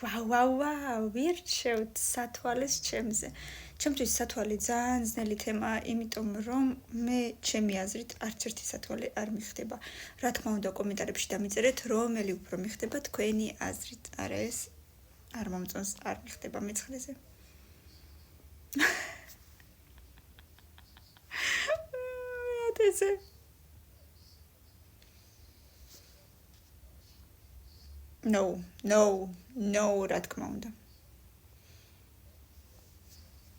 ვაუ, ვირჩევთ სათვალეს ჩემზე. ჩემთვის სათვალე ძალიან ძნელი თემაა, იმიტომ რომ მე ჩემი აზრით არც ერთი სათვალე არ მიხდება. რა თქმა უნდა, კომენტარებში დამიწერეთ, რომელი უფრო მიხდება თქვენი აზრით. არა ეს არ მომწონს, არ მიხდება მეცხრეზე. მეათეზე. No, რა თქმა უნდა.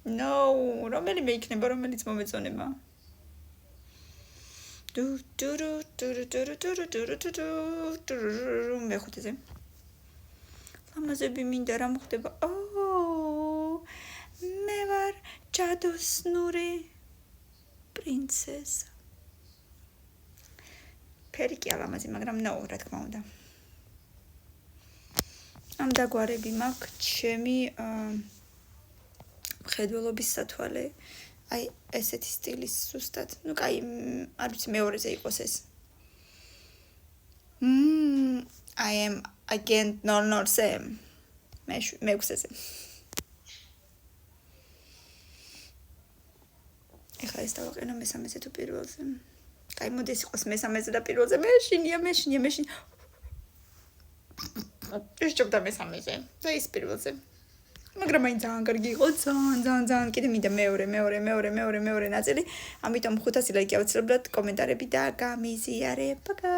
No, რომელიმე იქნება, რომელიც მომეწონება. მეხუთეზე. ლამაზები მინდა რა მოხდება? მე ვარ ჯადოსნური პრინცესა. ფერიკია ლამაზი, მაგრამ no, რა თქმა უნდა. ამ დაგვარები მაქვს ჩემი მხედველობის სათვალე. აი ესეთი სტილის ზუსტად. ნუ კაი, არ ვიცი მეორეზე იყოს ეს. I am agent 007. მეექვსეზე. ეხლა ეს დავაყენო მესამეზე თუ პირველზე. კაი, მოდი ეს იყოს მესამეზე და პირველზე. მეშინია. ეს ჯობდა მესამეზე. და ის პირველზე. მაგრამ აი ძალიან კარგი იყო, ძალიან. კიდე მინდა მეორე ნაწილი. ამიტომ 500 ლაიკი აუცილებლად კომენტარები და გამიზიარე. პაკა.